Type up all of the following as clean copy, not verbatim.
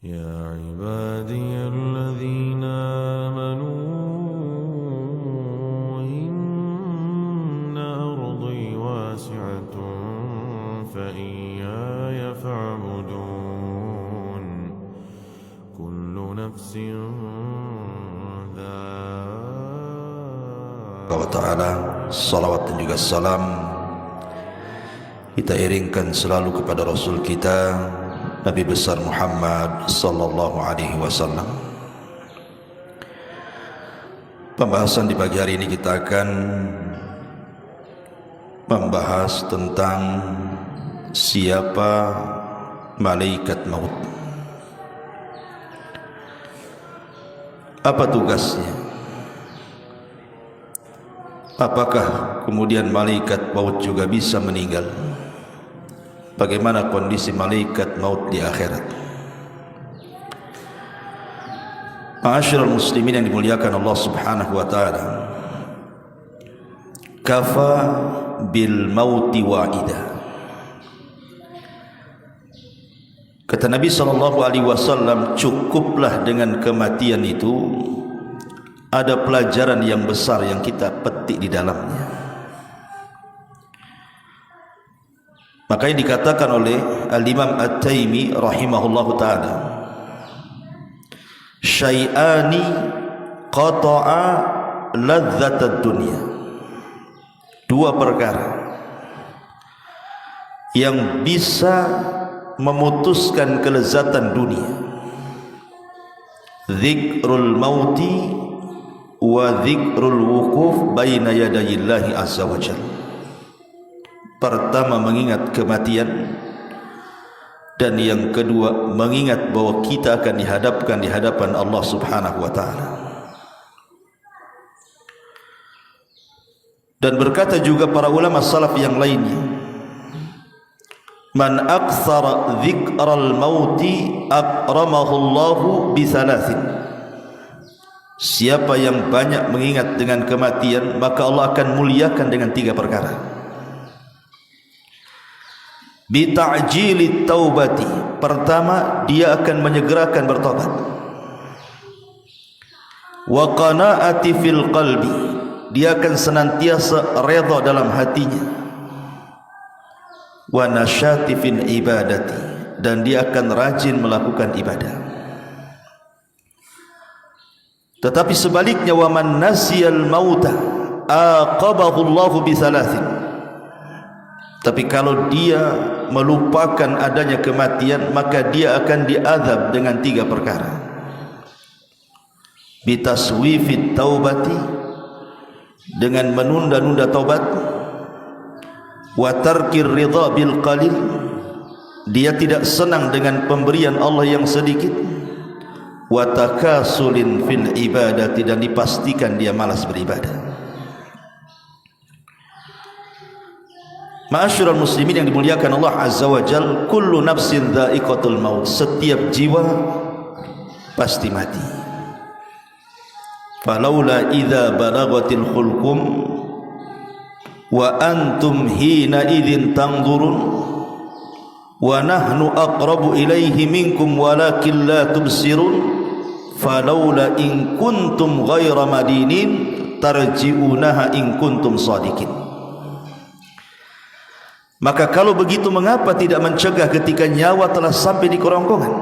يا عبادي الذين آمنوا إن أرضي واسعة فإياي فاعبدون كل نفس Allah Ta'ala, salawat dan juga salam kita iringkan selalu kepada Rasul kita Nabi besar Muhammad sallallahu alaihi wasallam. Pembahasan di pagi hari ini kita akan membahas tentang siapa malaikat maut. Apa tugasnya? Apakah kemudian malaikat maut juga bisa meninggal? Bagaimana kondisi malaikat maut di akhirat? Ma'asyiral muslimin yang dimuliakan Allah Subhanahu wa taala. Kafa bil mauti wa'ida. Kata Nabi sallallahu alaihi wasallam, cukuplah dengan kematian itu ada pelajaran yang besar yang kita petik di dalamnya. Makanya dikatakan oleh Al-Imam At-Taimi rahimahullahu ta'ala, syai'ani qata'a ladzatad dunya. Dua perkara yang bisa memutuskan kelezatan dunia: dzikrul mauti wa dzikrul wuquf baina yadayillahi azza wa jalla. Pertama, mengingat kematian, dan yang kedua, mengingat bahwa kita akan dihadapkan di hadapan Allah Subhanahu wa taala. Dan berkata juga para ulama salaf yang lainnya, man aktsara dzikral mauti akramahu Allahu bi thalathin. Siapa yang banyak mengingat dengan kematian, maka Allah akan muliakan dengan tiga perkara. Bita'jilit taubati, pertama dia akan menyegerakan bertobat. Wa qanaati fil qalbi, dia akan senantiasa redha dalam hatinya. Wa nasyati fil ibadati, dan dia akan rajin melakukan ibadah. Tetapi sebaliknya, wa man nasiyal mauta aqabahu Allahu bi thalathin. Tapi kalau dia melupakan adanya kematian, maka dia akan diazab dengan tiga perkara. Bitaswifit taubati, dengan menunda-nunda taubat. Wa tarkir ridha bil qalil, dia tidak senang dengan pemberian Allah yang sedikit. Wa takasulin fil ibadati, dan dipastikan dia malas beribadah. Ma'asyiral muslimin yang dimuliakan Allah azza wa jal, kullu nafsin dha'iqatul maut, setiap jiwa pasti mati. Falaula idza balagatil khulqum wa antum hina idzin tanzurun wa nahnu aqrabu ilaihi minkum walakin la tubsirun falaula in kuntum ghaira madinin tarji'unaha in kuntum shadiqin. Maka kalau begitu, mengapa tidak mencegah ketika nyawa telah sampai di kerongkongan,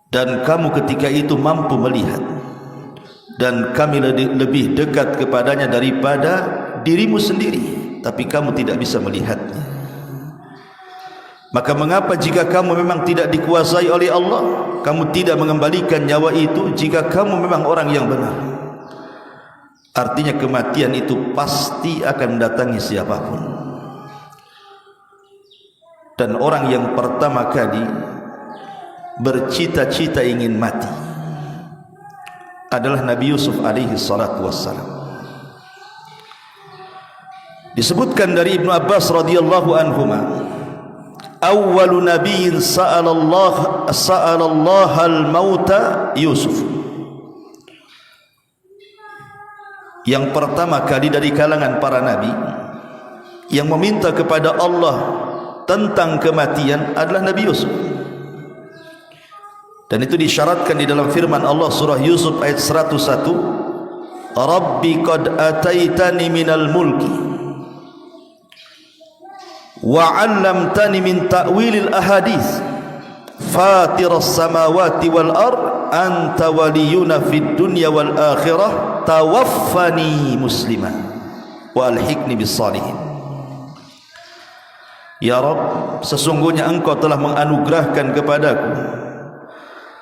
dan kamu ketika itu mampu melihat, dan kami lebih dekat kepadanya daripada dirimu sendiri, tapi kamu tidak bisa melihatnya. Maka mengapa jika kamu memang tidak dikuasai oleh Allah, kamu tidak mengembalikan nyawa itu jika kamu memang orang yang benar? Artinya kematian itu pasti akan mendatangi siapapun. Dan orang yang pertama kali bercita-cita ingin mati adalah Nabi Yusuf alaihi salatu wassalam. Disebutkan dari Ibnu Abbas radhiyallahu anhuma, awwalu nabiyyin sa'alallah al-mauta Yusuf. Yang pertama kali dari kalangan para nabi yang meminta kepada Allah tentang kematian adalah Nabi Yusuf. Dan itu disyaratkan di dalam firman Allah surah Yusuf ayat 101, Rabbi qad ataitani minal mulki wa 'allamtani min ta'wilil ahadits fatiras samawati wal ard anta waliyuna fid dunya wal akhirah tawaffani musliman wa alhiqni bis salihin. Ya Rabb, sesungguhnya Engkau telah menganugerahkan kepadaku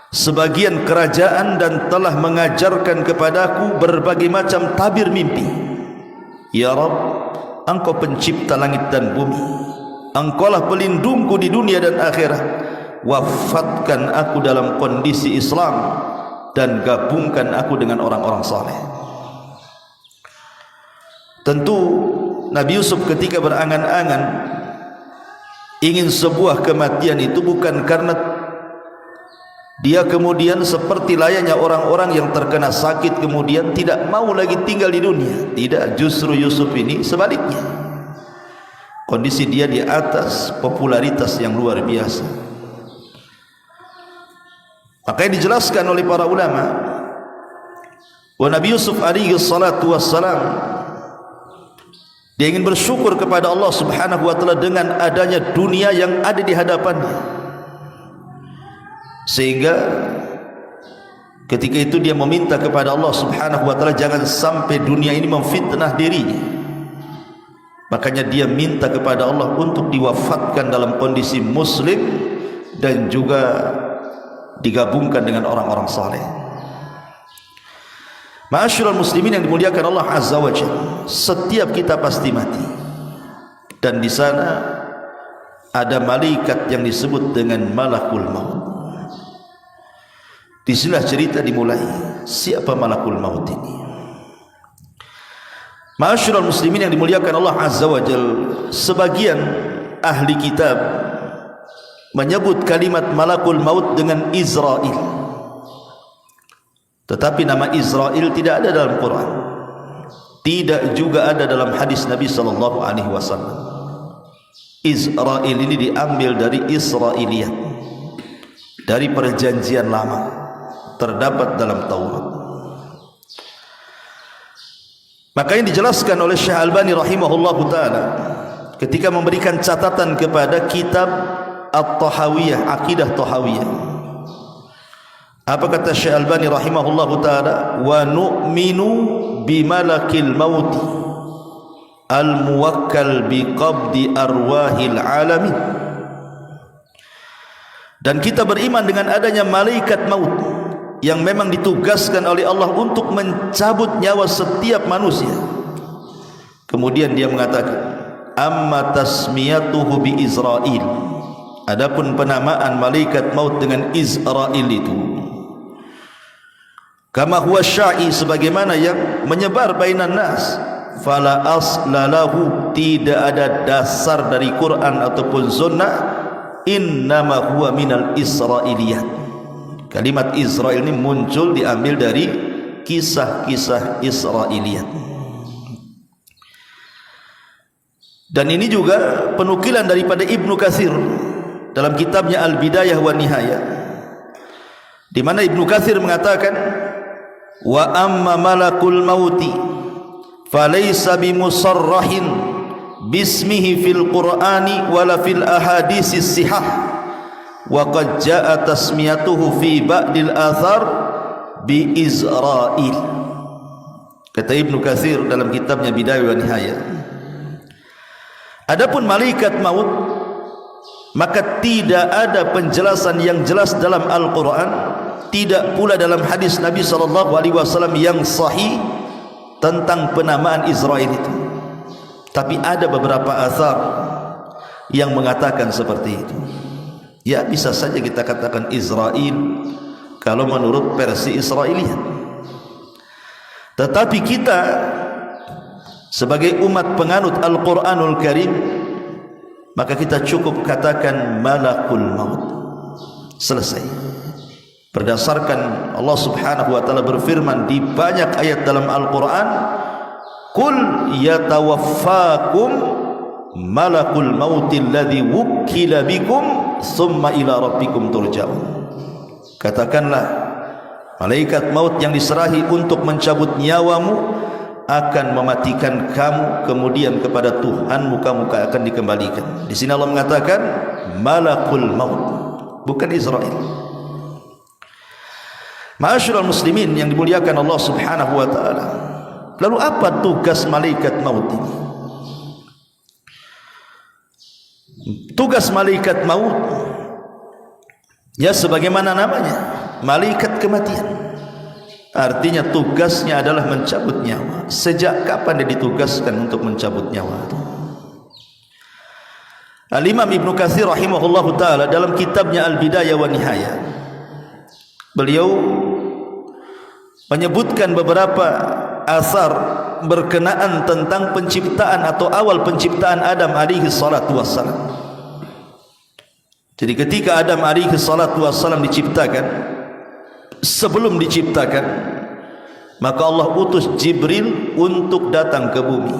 sebagian kerajaan dan telah mengajarkan kepadaku berbagai macam tabir mimpi. Ya Rabb, Engkau pencipta langit dan bumi, Engkaulah pelindungku di dunia dan akhirat. Wafatkan aku dalam kondisi Islam dan gabungkan aku dengan orang-orang saleh. Tentu Nabi Yusuf ketika berangan-angan ingin sebuah kematian itu bukan karena dia kemudian seperti layaknya orang-orang yang terkena sakit kemudian tidak mau lagi tinggal di dunia. Tidak, justru Yusuf ini sebaliknya. Kondisi dia di atas popularitas yang luar biasa. Makanya dijelaskan oleh para ulama, wa Nabi Yusuf alaihi salatu wassalam, dia ingin bersyukur kepada Allah subhanahu wa ta'ala dengan adanya dunia yang ada di hadapannya, sehingga ketika itu dia meminta kepada Allah subhanahu wa ta'ala jangan sampai dunia ini memfitnah dirinya. Makanya dia minta kepada Allah untuk diwafatkan dalam kondisi muslim dan juga digabungkan dengan orang-orang saleh. Ma'asyiral muslimin yang dimuliakan Allah azza wa jalla, setiap kita pasti mati, dan di sana ada malaikat yang disebut dengan malakul maut. Disinilah cerita dimulai. Siapa malakul maut ini? Ma'asyiral muslimin yang dimuliakan Allah azza wa jalla, sebagian ahli kitab menyebut kalimat malakul maut dengan Israel, tetapi nama Israel tidak ada dalam Quran, tidak juga ada dalam hadis Nabi sallallahu alaihi wasallam. Israel ini diambil dari Israiliyat, dari perjanjian lama, terdapat dalam Taurat. Maka yang dijelaskan oleh Syekh Albani rahimahullahu taala ketika memberikan catatan kepada kitab At-Tahawiyah, Aqidah Tahawiyah, apa kata Syekh Albani rahimahullahu taala? Wa nu'minu bimalakil maut al-muwakkal biqabdi arwahil alamin. Dan kita beriman dengan adanya malaikat maut yang memang ditugaskan oleh Allah untuk mencabut nyawa setiap manusia. Kemudian dia mengatakan, amma tasmiyatuhu bi Israil, adapun penamaan malaikat maut dengan Israil itu, kama huwa syai, sebagaimana yang menyebar bainan nas, fala aslalahu, tidak ada dasar dari Quran ataupun sunnah, innama huwa minal Israiliyat. Kalimat Israel ini muncul diambil dari kisah-kisah Israiliyat. Dan ini juga penukilan daripada Ibnu Katsir dalam kitabnya Al-Bidayah wa Nihayah, di mana Ibnu Katsir mengatakan, wa amma malakul mauti falaysa bimusarrahin bismihi fil Qur'ani wala fil ahadisis sihah, wa qad jaa tasmiyatuhu fi ba'dil athar bi Israil. Kata Ibnu Katsir dalam kitabnya Bidayah wa Nihayah, adapun malaikat maut, maka tidak ada penjelasan yang jelas dalam Al-Quran, tidak pula dalam hadis Nabi SAW yang sahih tentang penamaan Israel itu. Tapi ada beberapa athar yang mengatakan seperti itu. Ya, bisa saja kita katakan Israel kalau menurut versi Israiliyat. Tetapi kita sebagai umat penganut Al-Quranul Karim, maka kita cukup katakan malakul maut. Selesai. Berdasarkan Allah subhanahu wa ta'ala berfirman di banyak ayat dalam Al-Quran, Qul yatawaffakum malakul mautil ladzi wukkila bikum summa ila rabbikum turja'un. katakanlah, malaikat maut yang diserahi untuk mencabut nyawamu akan mematikan kamu, kemudian kepada Tuhanmu kamu akan dikembalikan. Di sini Allah mengatakan malakul maut, bukan Israel. Ma'asyiral muslimin yang dimuliakan Allah Subhanahu wa taala. Lalu apa tugas malaikat maut ini? Tugas malaikat maut ya sebagaimana namanya, malaikat kematian. Artinya tugasnya adalah mencabut nyawa. Sejak kapan dia ditugaskan untuk mencabut nyawa? Al-Imam Ibnu Katsir rahimahullahu taala dalam kitabnya Al-Bidayah wa Nihayah, beliau menyebutkan beberapa asar berkenaan tentang penciptaan atau awal penciptaan Adam alaihi salatu wassalam. Jadi ketika Adam alaihi salatu wassalam diciptakan, sebelum diciptakan, maka Allah utus Jibril untuk datang ke bumi,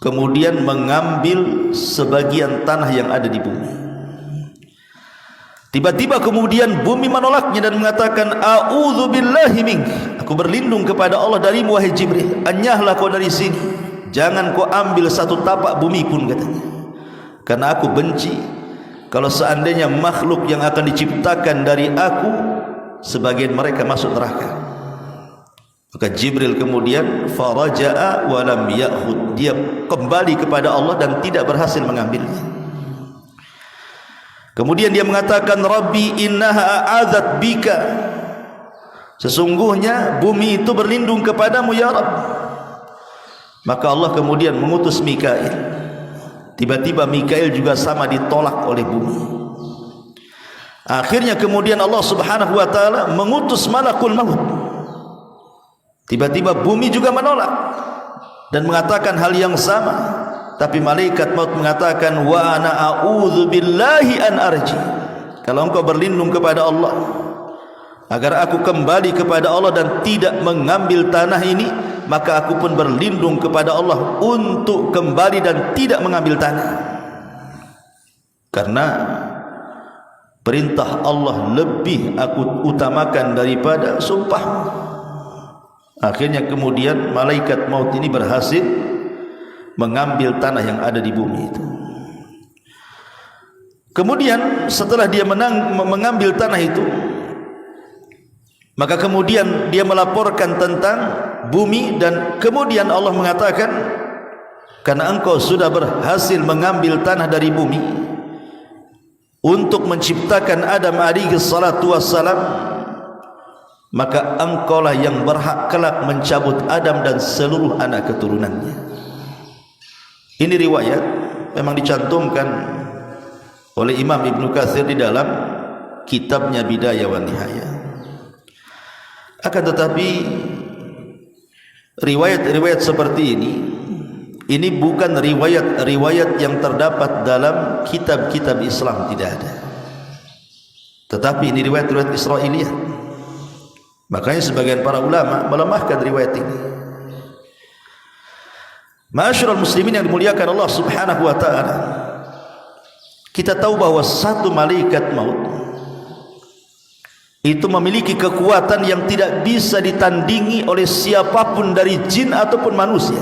kemudian mengambil sebagian tanah yang ada di bumi. Tiba-tiba kemudian bumi menolaknya dan mengatakan, a'udzu billahi mink, aku berlindung kepada Allah darimu wahai Jibril, enyahlah kau dari sini, jangan kau ambil satu tapak bumi pun, katanya, karena aku benci kalau seandainya makhluk yang akan diciptakan dari aku sebagian mereka masuk neraka. Maka Jibril kemudian faraja'a wa lam ya'khud, dia kembali kepada Allah dan tidak berhasil mengambilnya. Kemudian dia mengatakan, Rabbi innaha a'adzat bika, sesungguhnya bumi itu berlindung kepadamu ya Rabb. Maka Allah kemudian mengutus Mikail. Tiba-tiba Mikail juga sama ditolak oleh bumi. Akhirnya kemudian Allah Subhanahu wa taala mengutus malakul maut. Tiba-tiba bumi juga menolak dan mengatakan hal yang sama. Tapi malaikat maut mengatakan, wa ana a'udzu billahi an arji, kalau engkau berlindung kepada Allah agar aku kembali kepada Allah dan tidak mengambil tanah ini, maka aku pun berlindung kepada Allah untuk kembali dan tidak mengambil tanah. Karena perintah Allah lebih aku utamakan daripada sumpah. Akhirnya kemudian malaikat maut ini berhasil mengambil tanah yang ada di bumi itu. Kemudian setelah dia mengambil tanah itu, maka kemudian dia melaporkan tentang bumi, dan kemudian Allah mengatakan, karena engkau sudah berhasil mengambil tanah dari bumi untuk menciptakan Adam alaihi salatu wassalam, maka engkaulah yang berhak kelak mencabut Adam dan seluruh anak keturunannya. Ini riwayat memang dicantumkan oleh Imam Ibnu Katsir di dalam kitabnya Bidayah wa Nihayah. Akan tetapi riwayat-riwayat seperti ini bukan riwayat-riwayat yang terdapat dalam kitab-kitab Islam, tidak ada. Tetapi ini riwayat-riwayat Israiliyah. Makanya sebagian para ulama melemahkan riwayat ini. Ma'asyiral muslimin yang dimuliakan Allah Subhanahu wa taala, kita tahu bahwa satu malaikat maut itu memiliki kekuatan yang tidak bisa ditandingi oleh siapapun dari jin ataupun manusia.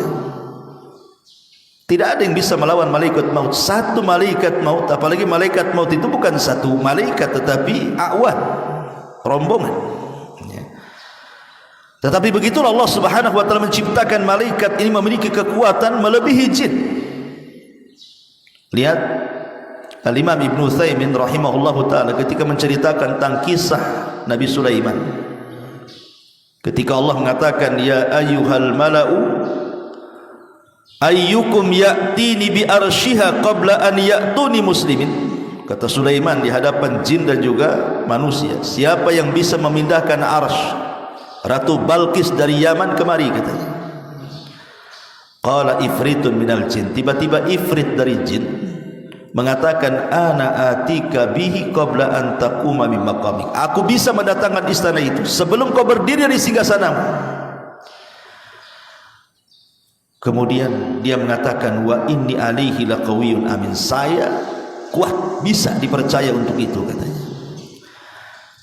Tidak ada yang bisa melawan malaikat maut. Satu malaikat maut, apalagi malaikat maut itu bukan satu malaikat tetapi awan, rombongan. Tetapi begitulah Allah Subhanahu wa taala menciptakan malaikat ini memiliki kekuatan melebihi jin. Lihat Al-Imam Ibnu Utsaimin rahimahullahu taala ketika menceritakan tentang kisah Nabi Sulaiman. Ketika Allah mengatakan, ya ayyuhal mala'u ayyukum ya'tini bi arsyiha qabla an ya'tuni muslimin. Kata Sulaiman di hadapan jin dan juga manusia, siapa yang bisa memindahkan arsy Ratu Balqis dari Yaman kemari, katanya. Qala ifritun minal jin, tiba-tiba ifrit dari jin mengatakan, ana atika bihi qabla an taquma min maqamik, aku bisa mendatangkan istana itu sebelum kau berdiri dari singgasanamu. Kemudian dia mengatakan, wa inni alaihi laqawiyyun amin, saya kuat, bisa dipercaya untuk itu, katanya.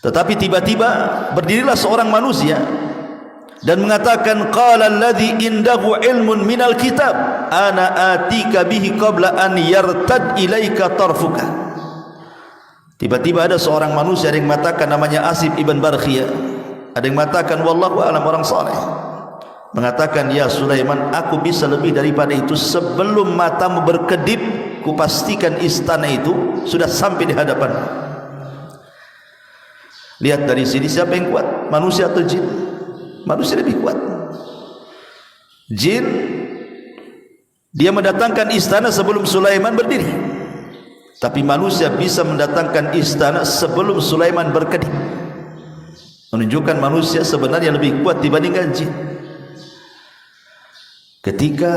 Tetapi tiba-tiba berdirilah seorang manusia dan mengatakan, qala alladhi indahu ilmun minal kitab ana atika bihi qabla an yartad ilaika tarfuka. Tiba-tiba ada seorang manusia, ada yang mengatakan namanya Asif ibn Barkhiyah, ada yang mengatakan wallahu a'lam, orang saleh, mengatakan, ya Sulaiman, aku bisa lebih daripada itu. Sebelum matamu berkedip, kupastikan istana itu sudah sampai di hadapan. Lihat dari sini, siapa yang kuat, manusia atau jin? Manusia lebih kuat. Jin, dia mendatangkan istana sebelum Sulaiman berdiri, tapi manusia bisa mendatangkan istana sebelum Sulaiman berkedip, menunjukkan manusia sebenarnya lebih kuat dibandingkan jin. Ketika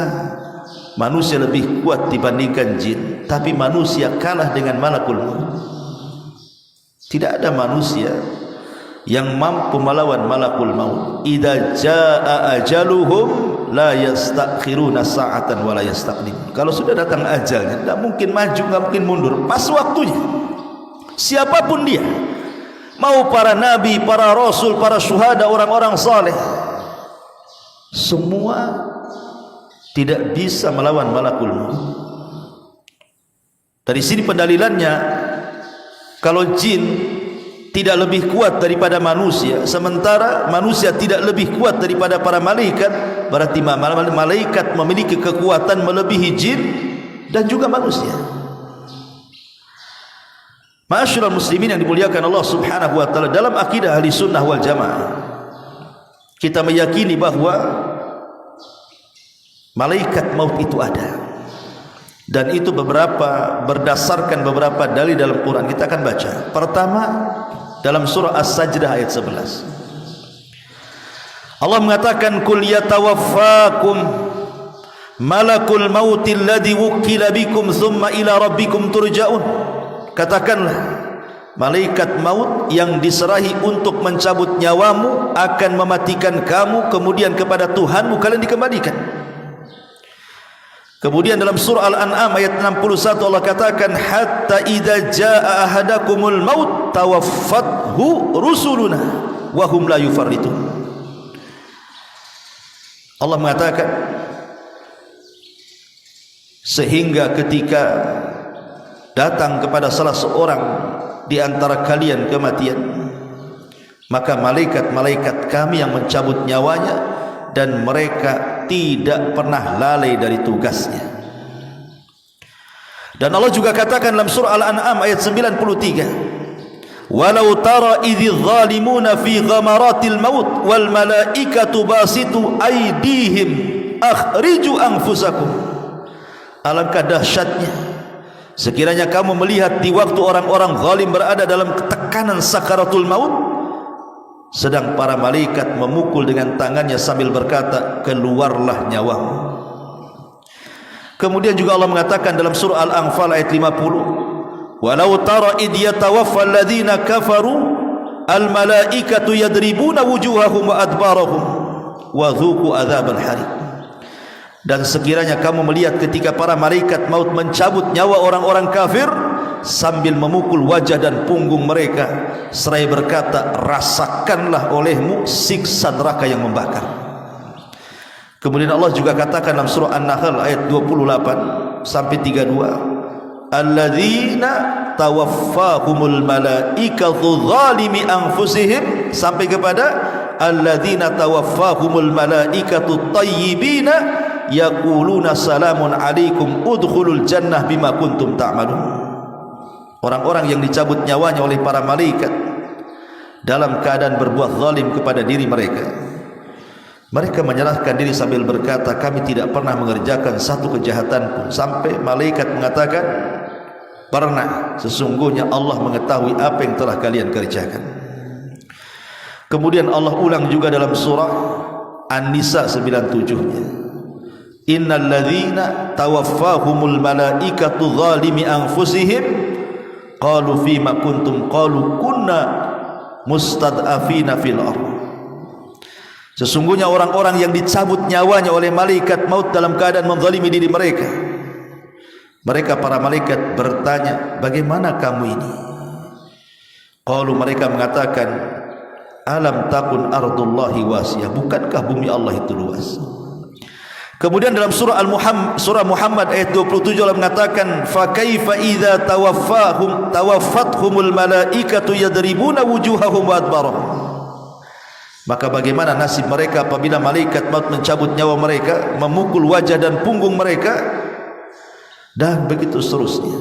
manusia lebih kuat dibandingkan jin, tapi manusia kalah dengan malakul maut. Tidak ada manusia yang mampu melawan malakul maut. Idza jaa ajaluhum la yastakhiruna sa'atan wa la yastaqdim. Kalau sudah datang ajalnya, tidak mungkin maju, tidak mungkin mundur, pas waktunya. Siapapun dia, mau para nabi, para rasul, para syuhada, orang-orang saleh, semua tidak bisa melawan malakul maut. Dari sini pendalilannya, kalau jin tidak lebih kuat daripada manusia, sementara manusia tidak lebih kuat daripada para malaikat, berarti malaikat memiliki kekuatan melebihi jin dan juga manusia. Ma'asyiral muslimin yang dimuliakan Allah Subhanahu wa taala, dalam akidah ahli sunnah wal jamaah, kita meyakini bahwa malaikat maut itu ada, dan itu berdasarkan beberapa dalil dalam Quran. Kita akan baca. Pertama, dalam surah As-Sajdah ayat 11, Allah mengatakan, kul yatawaffakum malakul mautil ladzi wukila bikum thumma ila rabbikum turja'un. Katakanlah, malaikat maut yang diserahi untuk mencabut nyawamu akan mematikan kamu, kemudian kepada Tuhanmu kalian dikembalikan. Kemudian dalam surah Al-An'am ayat 61 Allah katakan, hatta idza jaa ahadakumul maut tawaffathu rusuluna wa hum la yufarritun. Allah mengatakan, sehingga ketika datang kepada salah seorang di antara kalian kematian, maka malaikat-malaikat kami yang mencabut nyawanya, dan mereka tidak pernah lalai dari tugasnya. Dan Allah juga katakan dalam surah Al-An'am ayat 93, walau tara idz zalimuna fi ghamaratil maut wal malaikatu basitu aydihim akhriju anfusakum. Alangkah dahsyatnya sekiranya kamu melihat di waktu orang-orang zalim berada dalam tekanan sakaratul maut, sedang para malaikat memukul dengan tangannya sambil berkata, keluarlah nyawamu. Kemudian juga Allah mengatakan dalam surah Al-Anfal ayat 50, walau tara id yatawaffa alladhina kafaru al malaikatu yadribuna wujuhahum wa adbarahum wa dhuqu adzabal hariq. Dan sekiranya kamu melihat ketika para malaikat maut mencabut nyawa orang-orang kafir sambil memukul wajah dan punggung mereka, seraya berkata, rasakanlah olehmu siksa neraka yang membakar. Kemudian Allah juga katakan dalam surah An-Nahl ayat 28 sampai 32, alladzina tawaffahumul malaikatu zalimi anfusihim, sampai kepada alladzina tawaffahumul malaikatu tayyibina yaquluna salamun alaikum udkhulul jannah bima kuntum ta'malun. Orang-orang yang dicabut nyawanya oleh para malaikat dalam keadaan berbuat zalim kepada diri mereka, mereka menyerahkan diri sambil berkata, kami tidak pernah mengerjakan satu kejahatan pun. Sampai malaikat mengatakan, pernah, sesungguhnya Allah mengetahui apa yang telah kalian kerjakan. Kemudian Allah ulang juga dalam surah An-Nisa 97-nya, innal ladzina tawaffahumul malaikatu zalimi anfusihim qalu fima kuntum qalu kunna mustad'afina fil ardh. Sesungguhnya orang-orang yang dicabut nyawanya oleh malaikat maut dalam keadaan menzalimi diri mereka, mereka para malaikat bertanya, bagaimana kamu ini? Qalu, mereka mengatakan, alam takun ardullahi wasiyah, bukankah bumi Allah itu luas? Kemudian dalam surah Muhammad ayat 27 Allah mengatakan, fa kaifa idza tawaffathumul malaikatu yadribuna wujuhahum wa adbarahum. Maka bagaimana nasib mereka apabila malaikat maut mencabut nyawa mereka, memukul wajah dan punggung mereka, dan begitu seterusnya.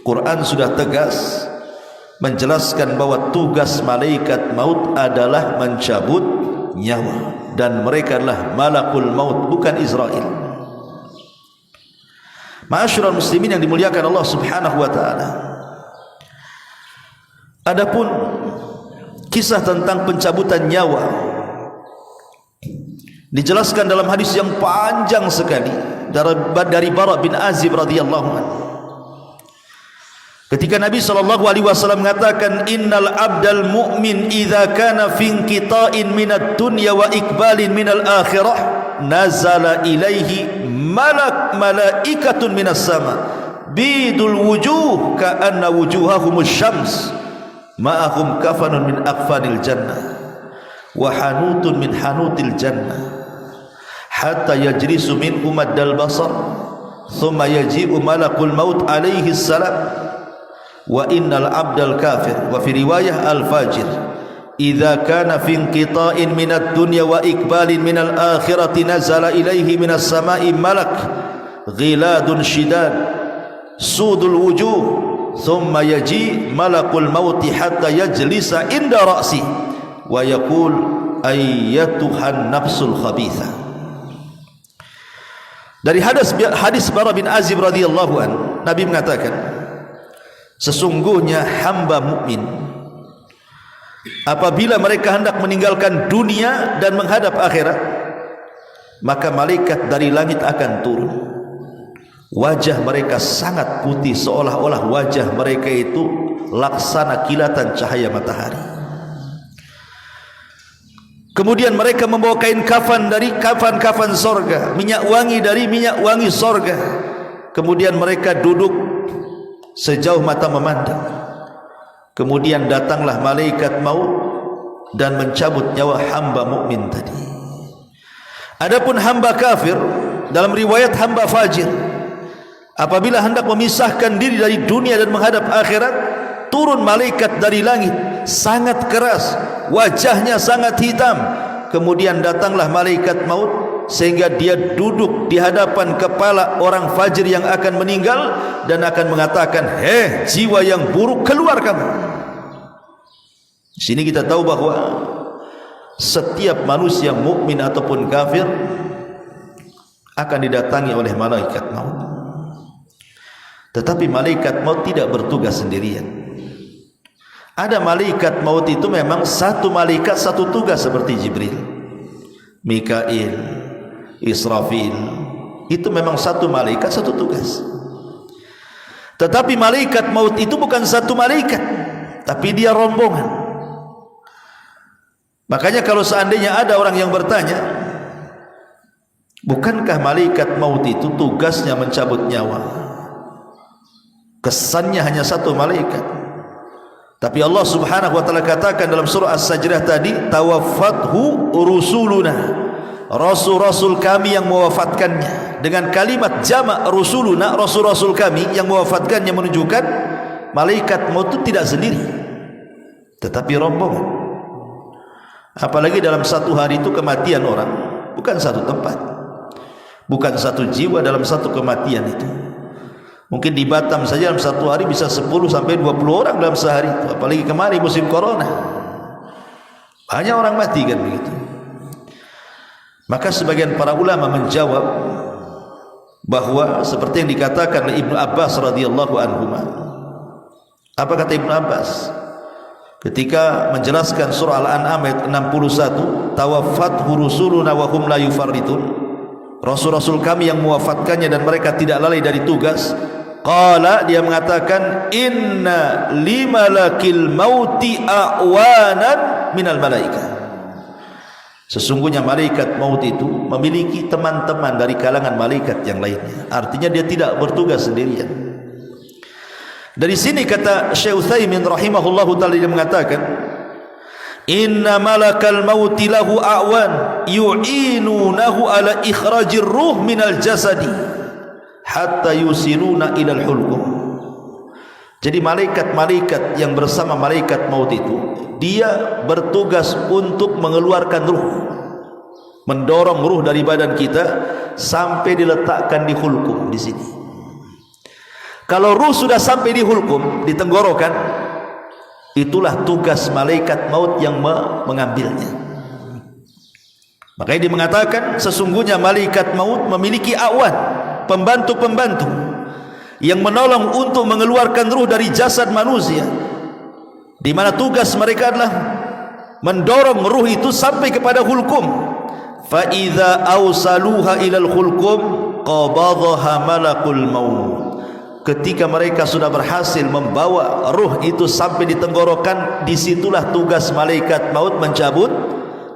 Quran sudah tegas menjelaskan bahwa tugas malaikat maut adalah mencabut nyawa, dan mereka adalah malakul maut, bukan Israel. Ma'asyiral muslimin yang dimuliakan Allah Subhanahu wa taala. Adapun kisah tentang pencabutan nyawa dijelaskan dalam hadis yang panjang sekali dari Bara bin Azib radhiyallahu anhu. Ketika Nabi SAW mengatakan, innal abdal mu'min idza kana fi inqita'in minad dunya wa iqbalin minal akhirah nazala ilaihi malaikatun minas sama bidul wujuh ka'anna wujuhahumus syams ma'ahum kafanun min akfanil jannah wa hanutun min hanutil jannah hatta yajlisu minhum ad-dal basar thumma yaji'u malakul maut alaihi salam wa innal abdal kafir wa fi riwayah al fajir idza kana fi inqita'in minad dunya wa iqbalin minal akhirati nazala ilaihi minas sama'i malak ghiladun shidad sudul wujuh thumma yaji malakul maut hatta yajlisa inda ra'si wa yaqul ayyatuhan nafsul khabithah. Dari hadis Bara bin Azib radhiyallahu anhu, Nabi mengatakan, sesungguhnya hamba mukmin apabila mereka hendak meninggalkan dunia dan menghadap akhirat, maka malaikat dari langit akan turun. Wajah mereka sangat putih, seolah-olah wajah mereka itu laksana kilatan cahaya matahari. Kemudian mereka membawa kain kafan dari kafan-kafan sorga, minyak wangi dari minyak wangi sorga. Kemudian mereka duduk sejauh mata memandang. Kemudian datanglah malaikat maut dan mencabut nyawa hamba mukmin tadi. Adapun hamba kafir, dalam riwayat hamba fajir, apabila hendak memisahkan diri dari dunia dan menghadap akhirat, turun malaikat dari langit sangat keras, wajahnya sangat hitam. Kemudian datanglah malaikat maut sehingga dia duduk di hadapan kepala orang fajir yang akan meninggal dan akan mengatakan, "Hei jiwa yang buruk, keluar kamu." Di sini kita tahu bahwa setiap manusia mukmin ataupun kafir akan didatangi oleh malaikat maut. Tetapi malaikat maut tidak bertugas sendirian. Ada malaikat maut itu memang satu malaikat satu tugas, seperti Jibril, Mikail, Israfil. Itu memang satu malaikat satu tugas. Tetapi malaikat maut itu bukan satu malaikat, tapi dia rombongan. Makanya kalau seandainya ada orang yang bertanya, bukankah malaikat maut itu tugasnya mencabut nyawa? Kesannya hanya satu malaikat, tapi Allah Subhanahu wa taala katakan dalam surah As-Sajdah tadi, tawaffathu rusuluna, rasul-rasul kami yang mewafatkannya. Dengan kalimat jamak rusuluna, rasul-rasul kami yang mewafatkannya, menunjukkan malaikat maut itu tidak sendiri, tetapi rombongan. Apalagi dalam satu hari itu kematian orang bukan satu tempat, bukan satu jiwa dalam satu kematian itu. Mungkin di Batam saja dalam satu hari bisa 10 sampai 20 orang dalam sehari itu. Apalagi kemarin musim corona, banyak orang mati kan begitu. Maka sebagian para ulama menjawab bahwa seperti yang dikatakan oleh Ibnu Abbas radhiyallahu anhu. Apa kata Ibnu Abbas ketika menjelaskan surah Al-An'am ayat 61, tawaffathu rusuluna wa hum la yufarritun, rasul-rasul kami yang mewafatkannya dan mereka tidak lalai dari tugas. Qala, dia mengatakan, inna limalakil mauti a'wanan minal malaikah. Sesungguhnya malaikat maut itu memiliki teman-teman dari kalangan malaikat yang lainnya. Artinya dia tidak bertugas sendirian. Dari sini kata Syekh Utsaimin rahimahullahu taala, dia mengatakan, inna malakal mauti lahu a'wan yu'inunahu ala ikhrajir ruh minal jasadi hatta yusiluna ilal hulqum. Jadi malaikat-malaikat yang bersama malaikat maut itu, dia bertugas untuk mengeluarkan ruh, mendorong ruh dari badan kita sampai diletakkan di hulqum di sini. Kalau ruh sudah sampai di hulqum, di tenggorokan, itulah tugas malaikat maut yang mengambilnya. Makanya dia mengatakan sesungguhnya malaikat maut memiliki awan, pembantu-pembantu yang menolong untuk mengeluarkan ruh dari jasad manusia, di mana tugas mereka adalah mendorong ruh itu sampai kepada hulqum. Fa idza awsaluha ilal hulqum qabadhaha malakul maut. Ketika mereka sudah berhasil membawa ruh itu sampai di tenggorokan, disitulah tugas malaikat maut mencabut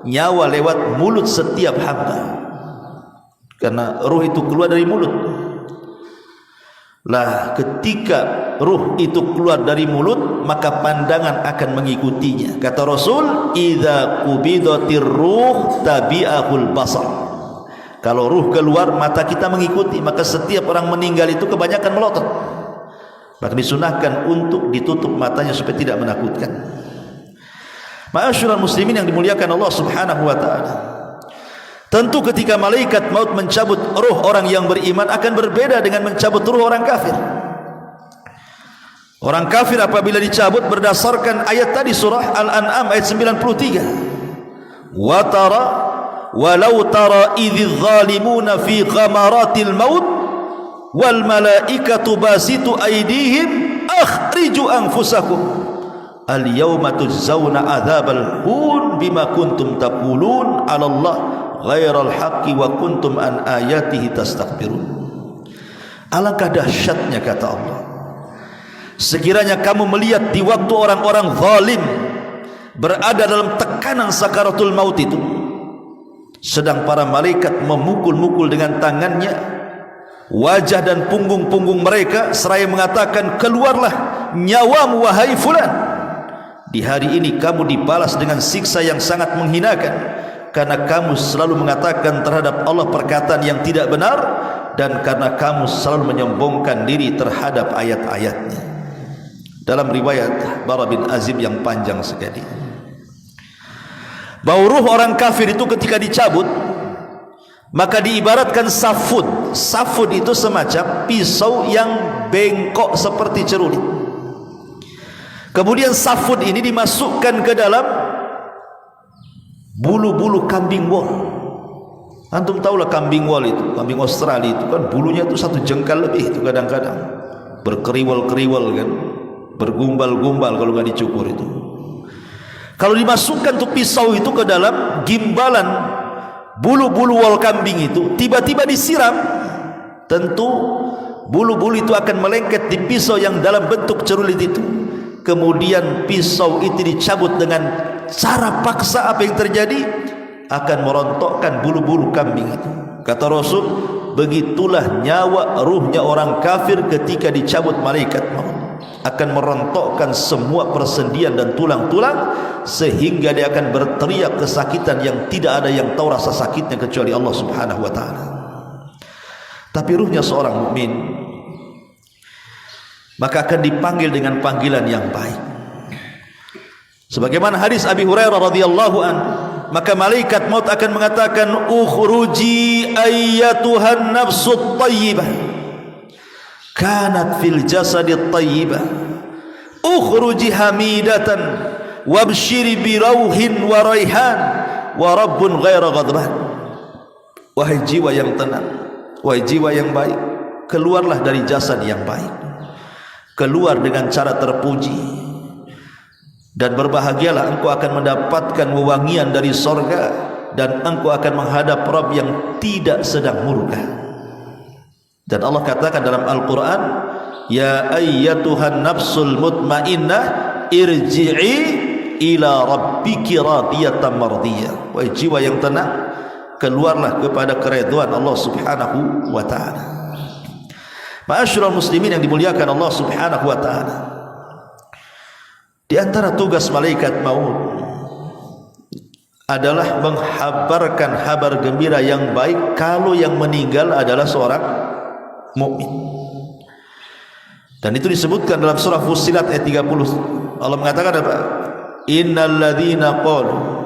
nyawa lewat mulut setiap hamba, karena ruh itu keluar dari mulut. Lah ketika ruh itu keluar dari mulut, maka pandangan akan mengikutinya. Kata Rasul, idza qubidatir ruh tabi'ahul basar. Kalau ruh keluar, mata kita mengikuti. Maka setiap orang meninggal itu kebanyakan melotot, maka disunahkan untuk ditutup matanya supaya tidak menakutkan. Ma'asyiral muslimin yang dimuliakan Allah subhanahu wa ta'ala, tentu ketika malaikat maut mencabut ruh orang yang beriman akan berbeda dengan mencabut ruh orang kafir. Orang kafir apabila dicabut berdasarkan ayat tadi, surah Al-An'am ayat 93, wa tara walau tara idz zalimuna fi ghamaratil maut wal malaikatu basitu aydihim akhriju anfusakum al yawma tujzauna adzabal hun bima kuntum taqulun 'ala Allah ghairal haqqi wa kuntum an ayatihi tastakbirun. Alangkah dahsyatnya, kata Allah, sekiranya kamu melihat di waktu orang-orang zalim berada dalam tekanan sakaratul maut itu, sedang para malaikat memukul-mukul dengan tangannya wajah dan punggung-punggung mereka seraya mengatakan, keluarlah nyawamu wahai fulan. Di hari ini kamu dibalas dengan siksa yang sangat menghinakan, karena kamu selalu mengatakan terhadap Allah perkataan yang tidak benar, dan karena kamu selalu menyombongkan diri terhadap ayat-ayatnya. Dalam riwayat Bara bin Azib yang panjang sekali, bahwa ruh orang kafir itu ketika dicabut, maka diibaratkan safud. Safud itu semacam pisau yang bengkok seperti cerulit. Kemudian safud ini dimasukkan ke dalam bulu-bulu kambing wol. Antum tahulah kambing wol itu, kambing Australia itu kan bulunya itu 1 jengkal lebih itu, kadang-kadang berkeriwal-keriwal kan, bergumbal-gumbal kalau nggak dicukur itu. Kalau dimasukkan tuh pisau itu ke dalam gimbalan bulu-bulu wol kambing itu, tiba-tiba disiram, tentu bulu-bulu itu akan melengket di pisau yang dalam bentuk cerulit itu. Kemudian pisau itu dicabut dengan cara paksa. Apa yang terjadi? Akan merontokkan bulu-bulu kambing itu. Kata Rasul, begitulah nyawa ruhnya orang kafir ketika dicabut malaikat maut, akan merontokkan semua persendian dan tulang-tulang, sehingga dia akan berteriak kesakitan yang tidak ada yang tahu rasa sakitnya kecuali Allah subhanahu wa ta'ala. Tapi ruhnya seorang mukmin maka akan dipanggil dengan panggilan yang baik. Sebagaimana hadis Abi Hurairah radhiyallahu an, maka malaikat maut akan mengatakan, ukhruji ayyatuhan nafsut thayyibah kanat fil jasadit thayyibah ukhruji hamidatan wabshiri bi rauhin wa raihan wa rabbun ghaira ghadban. Wahai jiwa yang tenang, wahai jiwa yang baik, keluarlah dari jasad yang baik, keluar dengan cara terpuji, dan berbahagialah engkau akan mendapatkan wewangian dari sorga, dan engkau akan menghadap Rabb yang tidak sedang murka. Dan Allah katakan dalam Al-Quran, ya ayyatuhan nafsul mutmainnah irji'i ila rabbiki radiyatan mardiyah. Wahai jiwa yang tenang, keluarlah kepada keridhaan Allah subhanahu wa ta'ala. Ma'asyiral muslimin yang dimuliakan Allah Subhanahu wa taala, di antara tugas malaikat maut adalah menghabarkan kabar gembira yang baik kalau yang meninggal adalah seorang mukmin. Dan itu disebutkan dalam surah Fussilat ayat 30. Allah mengatakan apa? Innal ladzina qalu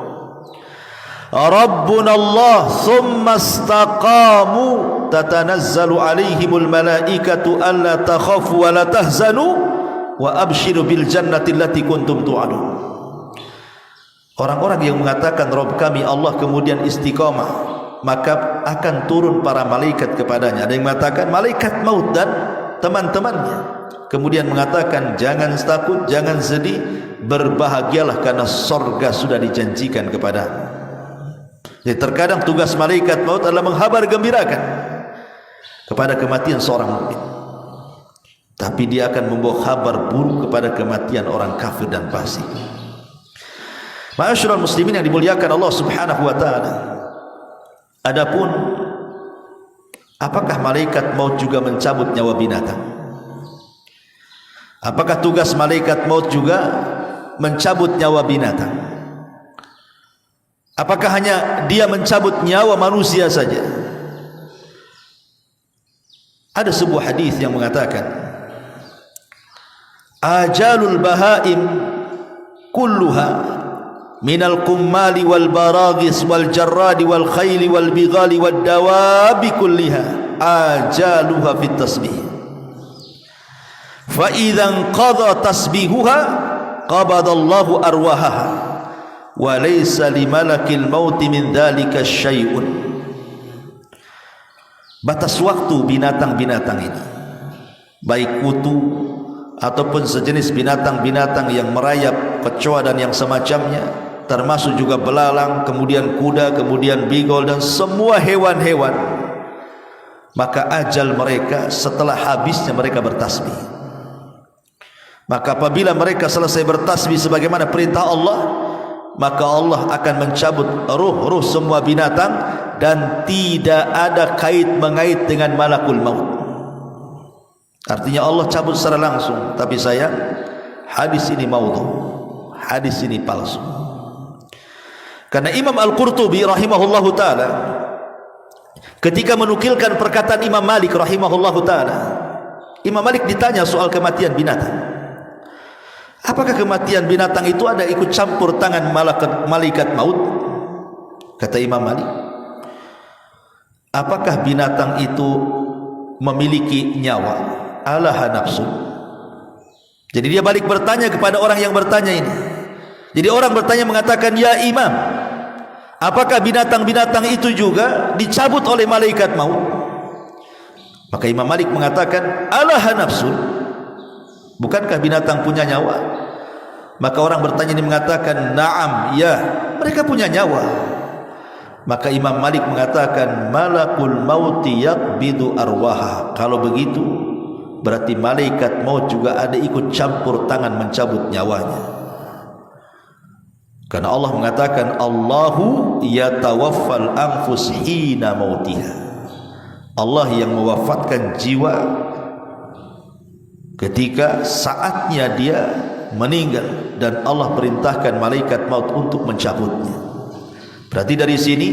Rabbuna Allah thumma istaqamu tatanazzalu alaihimul malaikatu alla takhafu wa la tahzanu wa abshiru bil jannati allati kuntum tu'adun. Orang-orang yang mengatakan Rabb kami Allah kemudian istiqamah, maka akan turun para malaikat kepadanya. Ada yang mengatakan malaikat maut dan teman-temannya, kemudian mengatakan jangan takut, jangan sedih, berbahagialah karena surga sudah dijanjikan kepadamu. Jadi terkadang tugas malaikat maut adalah menghabar gembirakan kepada kematian seorang mukmin, tapi dia akan membawa kabar buruk kepada kematian orang kafir dan fasik. Ma'asyiral muslimin yang dimuliakan Allah Subhanahu wa taala, adapun apakah malaikat maut juga mencabut nyawa binatang? Apakah tugas malaikat maut juga mencabut nyawa binatang? Apakah hanya dia mencabut nyawa manusia saja? Ada sebuah hadis yang mengatakan ajalul bahaim kulluha minal kummali wal baragis wal jarradi wal khayli wal bighali wad dawabi kulliha ajaluha fit tasbih fa idza qada tasbihuha qabadallahu arwahaha wa laysa limalakil maut min dzalika syai'un. Batas waktu binatang-binatang ini, baik kutu ataupun sejenis binatang-binatang yang merayap, kecoa dan yang semacamnya, termasuk juga belalang, kemudian kuda, kemudian bigol dan semua hewan-hewan, maka ajal mereka setelah habisnya mereka bertasbih. Maka apabila mereka selesai bertasbih sebagaimana perintah Allah, maka Allah akan mencabut ruh-ruh semua binatang dan tidak ada kait-mengait dengan malakul maut. Artinya Allah cabut secara langsung, tapi sayang hadis ini maudhu, hadis ini palsu. Karena Imam Al-Qurtubi rahimahullahu ta'ala ketika menukilkan perkataan Imam Malik rahimahullahu ta'ala, Imam Malik ditanya soal kematian binatang, apakah kematian binatang itu ada ikut campur tangan malaikat maut? Kata Imam Malik, apakah binatang itu memiliki nyawa? Alaha nafsu. Jadi dia balik bertanya kepada orang yang bertanya ini. Jadi orang bertanya mengatakan, ya Imam, apakah binatang-binatang itu juga dicabut oleh malaikat maut? Maka Imam Malik mengatakan, alaha nafsu, bukankah binatang punya nyawa? Maka orang bertanya ini mengatakan, na'am, ya, mereka punya nyawa. Maka Imam Malik mengatakan, malakul mauti yaqbidu arwaha. Kalau begitu berarti malaikat maut juga ada ikut campur tangan mencabut nyawanya. Karena Allah mengatakan, Allahu yatawaffal anfus hina mautiha. Allah yang mewafatkan jiwa ketika saatnya dia meninggal, dan Allah perintahkan malaikat maut untuk mencabutnya. Berarti dari sini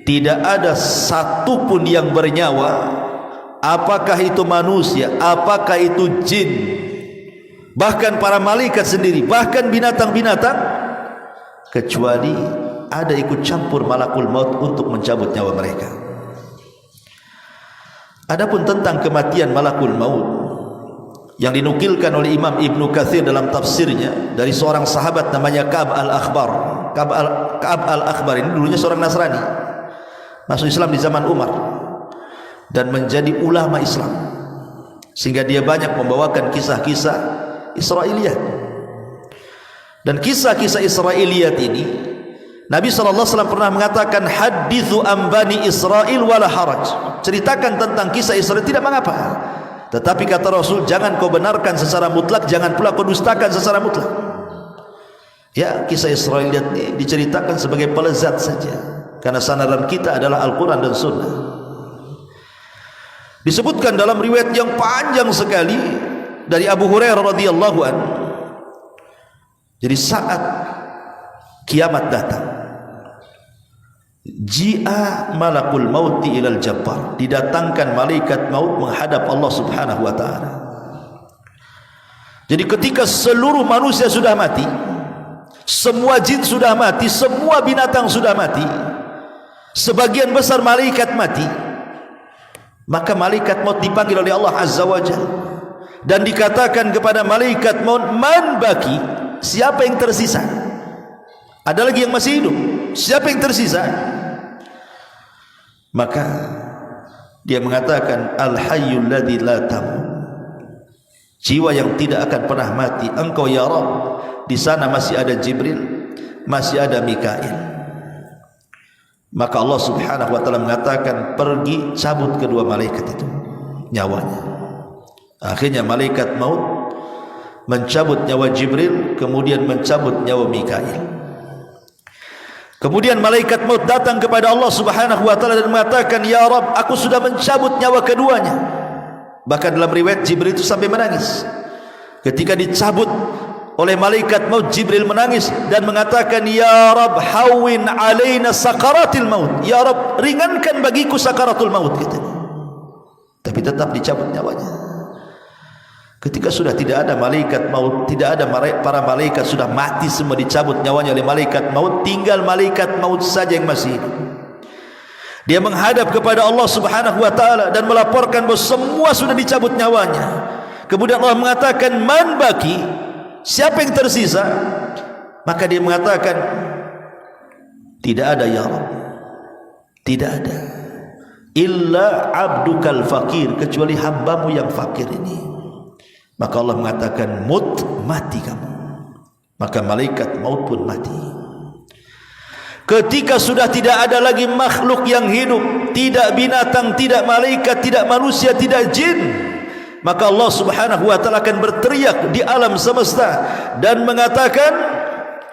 tidak ada satupun yang bernyawa, apakah itu manusia, apakah itu jin, bahkan para malaikat sendiri, bahkan binatang-binatang, kecuali ada ikut campur malakul maut untuk mencabut nyawa mereka. Adapun tentang kematian malakul maut yang dinukilkan oleh Imam Ibnu Katsir dalam tafsirnya dari seorang sahabat namanya Ka'ab al-Akhbar. Ka'ab al-Akhbar ini dulunya seorang Nasrani, masuk Islam di zaman Umar dan menjadi ulama Islam, sehingga dia banyak membawakan kisah-kisah Israiliyat. Dan kisah-kisah Israiliyat ini Nabi SAW pernah mengatakan, hadithu an bani Israel wala haraj, ceritakan tentang kisah Israel tidak mengapa, tetapi kata Rasul, jangan kau benarkan secara mutlak, jangan pula kau dustakan secara mutlak. Ya, kisah Israiliyat ini diceritakan sebagai pelezat saja, karena sandaran kita adalah Al-Quran dan Sunnah. Disebutkan dalam riwayat yang panjang sekali dari Abu Hurairah radhiyallahu anhu. Jadi saat kiamat datang, ji'a malakul mauti ilal jabbar, didatangkan malaikat maut menghadap Allah Subhanahu wa taala. Jadi ketika seluruh manusia sudah mati, semua jin sudah mati, semua binatang sudah mati, sebagian besar malaikat mati, maka malaikat maut dipanggil oleh Allah Azza wa Jalla dan dikatakan kepada malaikat maut, man baki, siapa yang tersisa? Ada lagi yang masih hidup, siapa yang tersisa? Maka dia mengatakan, al hayyul ladzi la tamut, jiwa yang tidak akan pernah mati, engkau ya Rabb. Di sana masih ada Jibril, masih ada Mikail. Maka Allah Subhanahu wa taala mengatakan, pergi cabut kedua malaikat itu nyawanya. Akhirnya malaikat maut mencabut nyawa Jibril, kemudian mencabut nyawa Mikail. Kemudian malaikat maut datang kepada Allah Subhanahu wa taala dan mengatakan, ya Rabb, aku sudah mencabut nyawa keduanya. Bahkan dalam riwayat Jibril itu sampai menangis. Ketika dicabut oleh malaikat maut, Jibril menangis dan mengatakan, ya Rabb, hawin alaina sakaratil maut, ya Rabb, ringankan bagiku sakaratul maut, katanya. Tapi tetap dicabut nyawanya. Ketika sudah tidak ada malaikat maut, tidak ada para malaikat, sudah mati semua, dicabut nyawanya oleh malaikat maut, tinggal malaikat maut saja yang masih hidup. Dia menghadap kepada Allah Subhanahu wa taala dan melaporkan bahawa semua sudah dicabut nyawanya. Kemudian Allah mengatakan, man baki, siapa yang tersisa? Maka dia mengatakan, tidak ada ya Rabb, tidak ada, illa abdukal fakir, kecuali hambamu yang fakir ini. Maka Allah mengatakan, mut, mati kamu. Maka malaikat maut pun mati. Ketika sudah tidak ada lagi makhluk yang hidup, tidak binatang, tidak malaikat, tidak manusia, tidak jin, maka Allah Subhanahu wa taala akan berteriak di alam semesta dan mengatakan,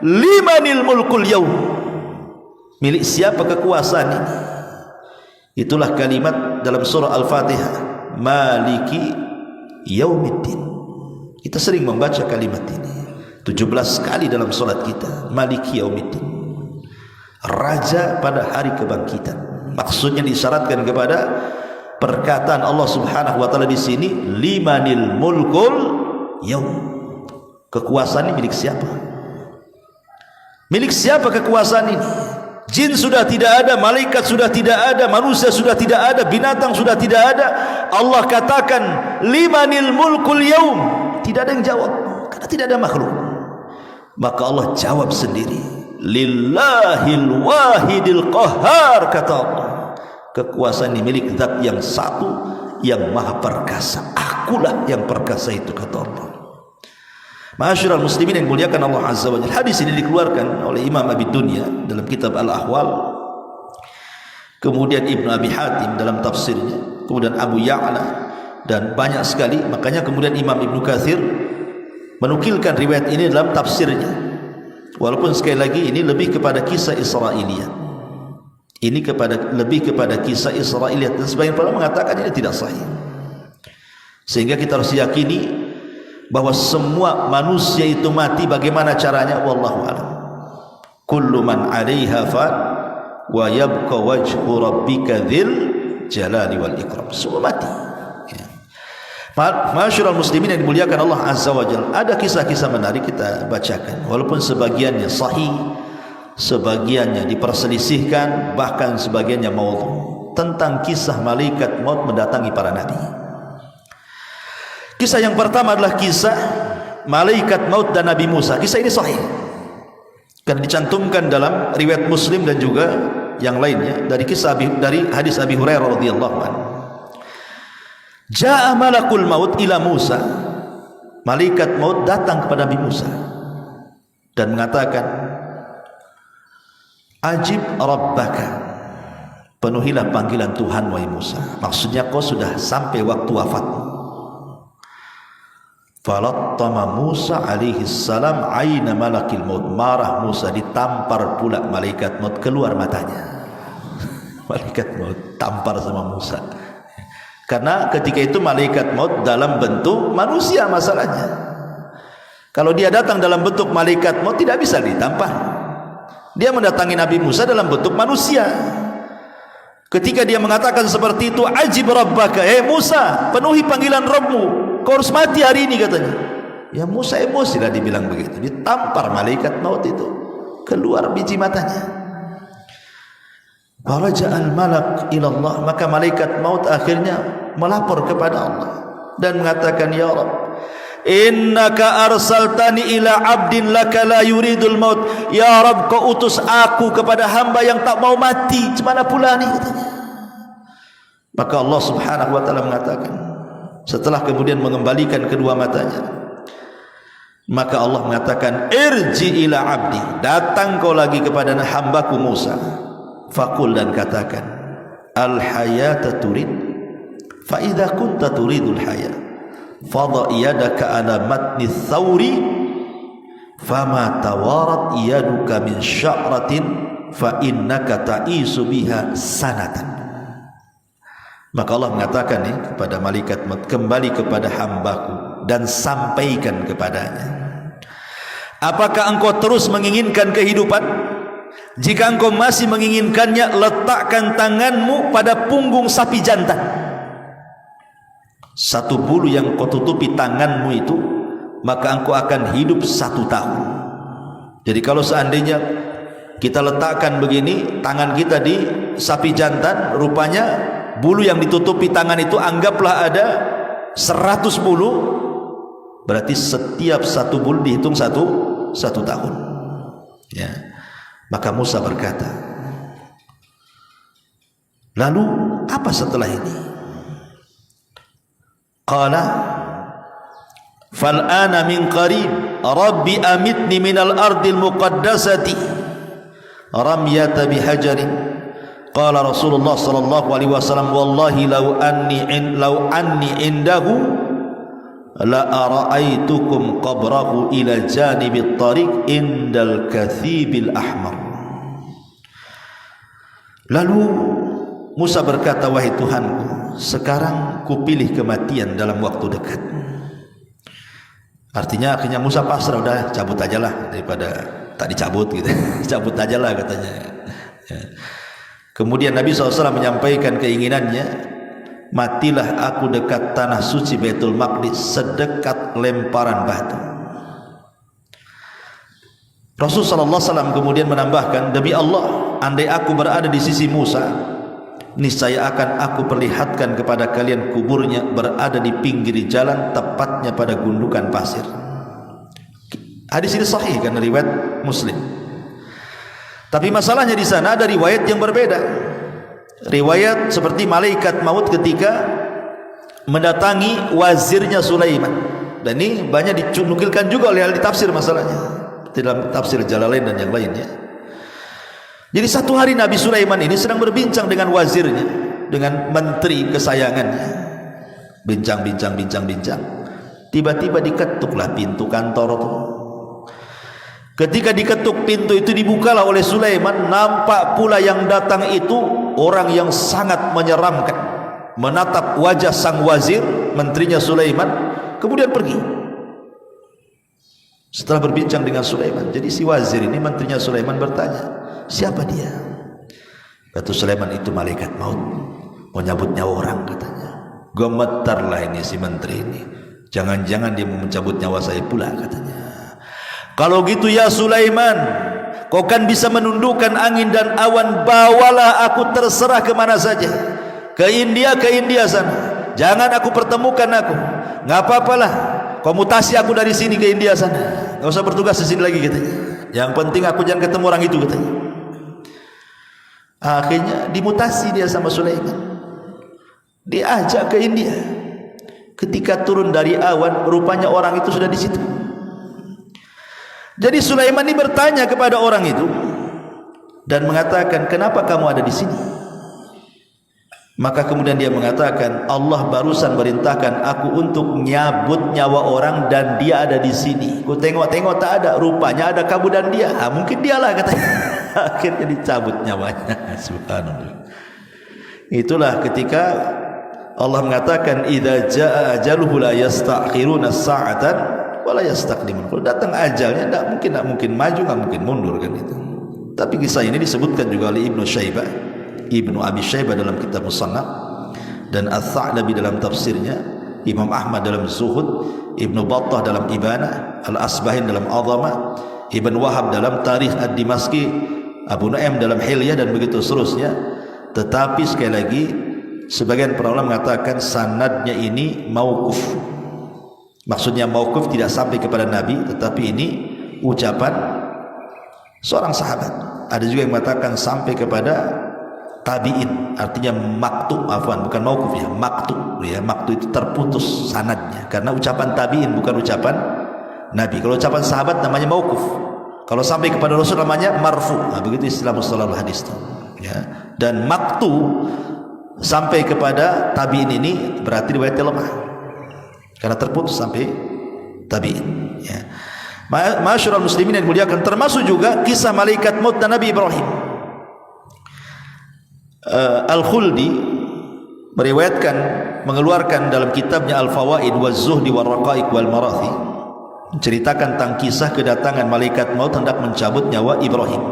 limanil mulkul yaum, milik siapa kekuasaan ini? Itulah kalimat dalam surah Al-Fatihah, maliki yaumiddin. Kita sering membaca kalimat ini 17 kali dalam salat kita, maliki yaumiddin, raja pada hari kebangkitan. Maksudnya disyaratkan kepada perkataan Allah Subhanahu wa taala di sini, limanil mulkul yaum, kekuasaan ini milik siapa? Milik siapa kekuasaan ini? Jin sudah tidak ada, malaikat sudah tidak ada, manusia sudah tidak ada, binatang sudah tidak ada. Allah katakan, limanil mulkul yaum, tidak ada yang jawab karena tidak ada makhluk. Maka Allah jawab sendiri, lillahil wahidil qahhar, kata Allah, kekuasaan ini milik zat yang satu yang maha perkasa, akulah yang perkasa itu, kata Allah. Ma'asyiral muslimin yang muliakan Allah Azza wa Jalla, hadis ini dikeluarkan oleh Imam Abi Dunya dalam kitab Al-Ahwal, kemudian Ibnu Abi Hatim dalam tafsirnya, kemudian Abu Ya'la, dan banyak sekali. Makanya kemudian Imam Ibnu Katsir menukilkan riwayat ini dalam tafsirnya, walaupun sekali lagi ini lebih kepada kisah Israiliyat, ini lebih kepada kisah Israiliyat, dan sebagian para mengatakan ini tidak sahih. Sehingga kita harus yakini bahwa semua manusia itu mati. Bagaimana caranya? Wallahu a'lam. Kullu man 'alaiha fan wa yabqa wajhu rabbika dzil jalali wal ikram. Semua mati. Ya. Ma'asyiral muslimin yang dimuliakan Allah Azza wa Jalla, ada kisah-kisah menarik kita bacakan, walaupun sebagiannya sahih, sebagiannya diperselisihkan, bahkan sebagiannya maudhu, tentang kisah malaikat maut mendatangi para nabi. Kisah yang pertama adalah kisah malaikat maut dan Nabi Musa. Kisah ini sahih karena dicantumkan dalam riwayat Muslim dan juga yang lainnya dari dari hadis Abi Hurairah radhiyallahu anhu. Ja'a malakul maut ila Musa, malaikat maut datang kepada Nabi Musa dan mengatakan, ajib rabbaka, penuhilah panggilan Tuhan wahai Musa. Maksudnya kau sudah sampai waktu wafatmu. Falattama Musa alaihi salam aina malakil maut, marah Musa, ditampar pula malaikat maut, keluar matanya. Malaikat maut tampar sama Musa. Karena ketika itu malaikat maut dalam bentuk manusia masalahnya. Kalau dia datang dalam bentuk malaikat maut tidak bisa ditampar. Dia mendatangi Nabi Musa dalam bentuk manusia. Ketika dia mengatakan seperti itu, ajib rabbaka, Musa, penuhi panggilan Rabbmu, kau harus mati hari ini katanya. Ya Musa emosi lah dibilang begitu. Ditampar malaikat maut itu, keluar biji matanya. Faraja'al malak ilallah, maka malaikat maut akhirnya melapor kepada Allah dan mengatakan, ya Rabb, innaka arsaltani ila abdin laka la yuridul maut. Ya Rabb, kau utus aku kepada hamba yang tak mau mati. Cemana pula ni katanya. Maka Allah subhanahu wa ta'ala mengatakan, setelah kemudian mengembalikan kedua matanya, maka Allah mengatakan, irji ila abdi, datang kau lagi kepada hambaku Musa. Fakul, dan katakan, al hayata turid, fa idza kunta turidul hayat fadha yadaka ala matni thawri fama tawarat yaduka min sya'ratin fa innaka ta'isu biha sanatan. Maka Allah mengatakan kepada malaikat, kembali kepada hambaku dan sampaikan kepadanya, apakah engkau terus menginginkan kehidupan? Jika engkau masih menginginkannya, letakkan tanganmu pada punggung sapi jantan. Satu bulu yang kau tutupi tanganmu itu, maka engkau akan hidup 1 tahun. Jadi kalau seandainya kita letakkan begini tangan kita di sapi jantan, rupanya bulu yang ditutupi tangan itu anggaplah ada 100 bulu, berarti setiap 1 bulu dihitung 1 tahun. Ya. Maka Musa berkata, lalu apa setelah ini? Qala fal ana min qarib rabbi amitni minal ardil muqaddasati ramyata bihajarin. Qala Rasulullah sallallahu alaihi wasallam, wallahi law anni indahu la ara'aitukum qabrahu ila janibit tariq indal kathibil ahmar. Lalu Musa berkata, wahai Tuhanku, sekarang kupilih kematian dalam waktu dekat. Artinya akhirnya Musa pasrah, udah cabut aja lah daripada tak dicabut gitu. Cabut aja lah katanya. Ya. Kemudian Nabi SAW menyampaikan keinginannya, matilah aku dekat tanah suci Baitul Maqdis sedekat lemparan batu. Rasulullah SAW kemudian menambahkan, demi Allah, andai aku berada di sisi Musa, niscaya akan aku perlihatkan kepada kalian kuburnya berada di pinggir jalan, tepatnya pada gundukan pasir. Hadis ini sahih karena riwayat Muslim. Tapi masalahnya di sana ada riwayat yang berbeda. Riwayat seperti malaikat maut ketika mendatangi wazirnya Sulaiman. Dan ini banyak dinukilkan juga oleh ahli tafsir masalahnya, dalam tafsir Jalalain dan yang lainnya. Jadi satu hari Nabi Sulaiman ini sedang berbincang dengan wazirnya, dengan menteri kesayangannya. Bincang. Tiba-tiba diketuklah pintu kantor itu. Ketika diketuk pintu itu, dibukalah oleh Sulaiman. Nampak pula yang datang itu orang yang sangat menyeramkan, menatap wajah sang wazir, menterinya Sulaiman, kemudian pergi. Setelah berbincang dengan Sulaiman, jadi si wazir ini, menterinya Sulaiman, bertanya, siapa dia? Kata Sulaiman, itu malaikat maut, mau nyabut nyawa orang katanya. Gemetarlah ini si menteri ini, jangan-jangan dia mau mencabut nyawa saya pula katanya. Kalau gitu ya Sulaiman, kau kan bisa menundukkan angin dan awan, bawalah aku terserah kemana saja, ke India sana, jangan aku pertemukan aku, nggak apa-apalah, kau mutasi aku dari sini ke India sana, nggak usah bertugas di sini lagi katanya. Yang penting aku jangan ketemu orang itu katanya. Akhirnya dimutasi dia sama Sulaiman, diajak ke India. Ketika turun dari awan, rupanya orang itu sudah di situ. Jadi Sulaiman ini bertanya kepada orang itu dan mengatakan, kenapa kamu ada di sini? Maka kemudian dia mengatakan, Allah barusan merintahkan aku untuk nyabut nyawa orang dan dia ada di sini. Ku tengok-tengok tak ada, rupanya ada kamu dan dia. Mungkin dialah katanya. Akhirnya dicabut nyawanya. Subhanallah. Itulah ketika Allah mengatakan idza jaa ajaluhu la yastakhiruna sa'atan wa la yastaqdimun. Kalau datang ajalnya enggak mungkin maju, enggak mungkin mundur kan itu. Tapi kisah ini disebutkan juga oleh Ibnu Abi Syaibah dalam kitab Musannaf, dan Ats-Tsa'labi dalam tafsirnya, Imam Ahmad dalam Zuhud, Ibnu Battah dalam Ibanah, Al-Asbahin dalam Azamah, Ibn Wahab dalam Tarikh Ad-Dimashqi, Abu Nu'aim dalam Hilyah, dan begitu seterusnya. Tetapi sekali lagi sebagian para ulama mengatakan sanadnya ini mauquf. Maksudnya mauquf tidak sampai kepada Nabi, tetapi ini ucapan seorang sahabat. Ada juga yang mengatakan sampai kepada tabi'in, artinya maktu, bukan mauquf ya, maktu itu terputus sanadnya karena ucapan tabi'in, bukan ucapan Nabi. Kalau ucapan sahabat namanya mauquf, kalau sampai kepada Rasul namanya marfu. Nah, begitu istilah mustalahul hadis itu ya. Dan maktu sampai kepada tabi'in ini berarti riwayatnya lemah karena terputus sampai tabi'in ya. Ma'asyiral muslimin yang dimuliakan, termasuk juga kisah malaikat maut dan Nabi Ibrahim. Al-Khuldi meriwayatkan, mengeluarkan dalam kitabnya Al-Fawaid waz-Zuhdi war-Raqaiq wal-Marathi, menceritakan tentang kisah kedatangan malaikat maut hendak mencabut nyawa Ibrahim.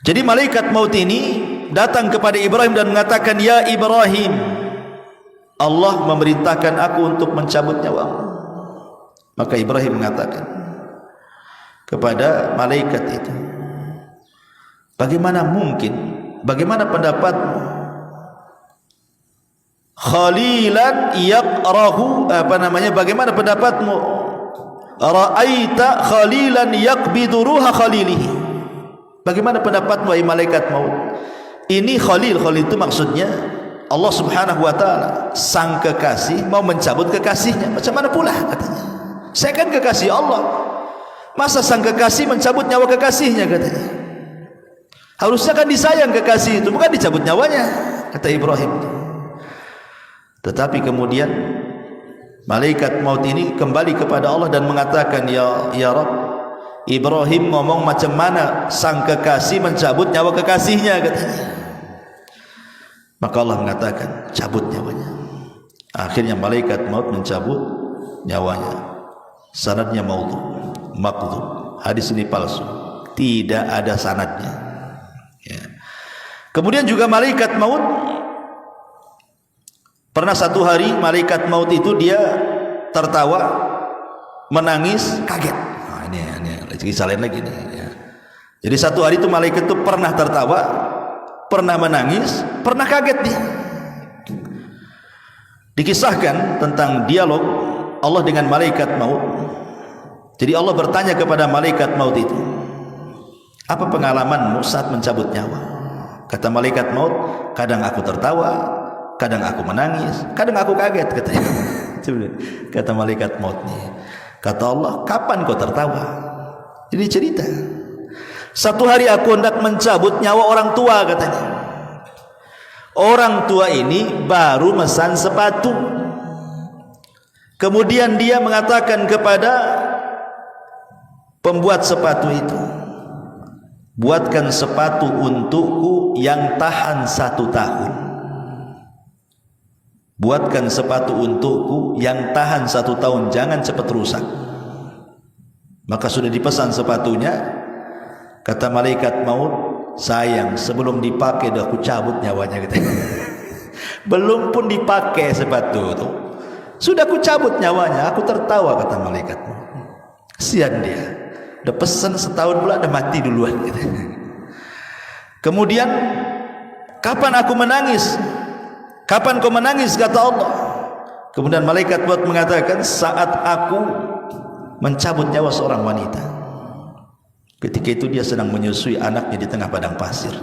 Jadi malaikat maut ini datang kepada Ibrahim dan mengatakan, "Ya Ibrahim, Allah memerintahkan aku untuk mencabut nyawamu." Maka Ibrahim mengatakan kepada malaikat itu, "Bagaimana mungkin? Bagaimana pendapatmu? Khalilan yaqrahu bagaimana pendapatmu? Ra'aita khalilan yaqbidu ruha khalilihi." Bagaimana pendapatmu wahai malaikat maut? Ini khalil itu maksudnya Allah Subhanahu wa taala, sang kekasih mau mencabut kekasihnya. Macam mana pula katanya? Saya kan kekasih Allah, masa sang kekasih mencabut nyawa kekasihnya katanya? Harusnya kan disayang kekasih itu, bukan dicabut nyawanya, kata Ibrahim. Tetapi kemudian malaikat maut ini kembali kepada Allah dan mengatakan, ya Rabb, Ibrahim ngomong macam mana sang kekasih mencabut nyawa kekasihnya katanya. Maka Allah mengatakan, cabut nyawanya. Akhirnya malaikat maut mencabut nyawanya. Sanadnya maqdhub. Hadis ini palsu, tidak ada sanadnya ya. Kemudian juga malaikat maut, pernah satu hari malaikat maut itu dia tertawa, menangis, kaget. Nah, ini kisah lain lagi nih ya. Jadi satu hari itu malaikat itu pernah tertawa, pernah menangis, pernah kaget dia. Dikisahkan tentang dialog Allah dengan malaikat maut. Jadi Allah bertanya kepada malaikat maut itu, "Apa pengalamanmu saat mencabut nyawa?" Kata malaikat maut, "Kadang aku tertawa, kadang aku menangis, kadang aku kaget," katanya. Kata malaikat maut nih. Kata Allah, "Kapan kau tertawa?" Jadi cerita, "Satu hari aku hendak mencabut nyawa orang tua," katanya. Orang tua ini baru mesan sepatu. Kemudian dia mengatakan kepada pembuat sepatu itu, "Buatkan sepatu untukku yang tahan 1 tahun. Buatkan sepatu untukku yang tahan 1 tahun, jangan cepat rusak." Maka sudah dipesan sepatunya. Kata malaikat maut, "Sayang, sebelum dipakai dah aku cabut nyawanya," gitu. Belum pun dipakai sepatu itu, sudah aku cabut nyawanya. Aku tertawa, kata malaikat. Kasihan dia, udah pesan setahun pula, udah mati duluan gitu. Kemudian, "Kapan aku menangis? Kapan kau menangis?" kata Allah. Kemudian malaikat maut mengatakan, "Saat aku mencabut nyawa seorang wanita." Ketika itu dia sedang menyusui anaknya di tengah padang pasir.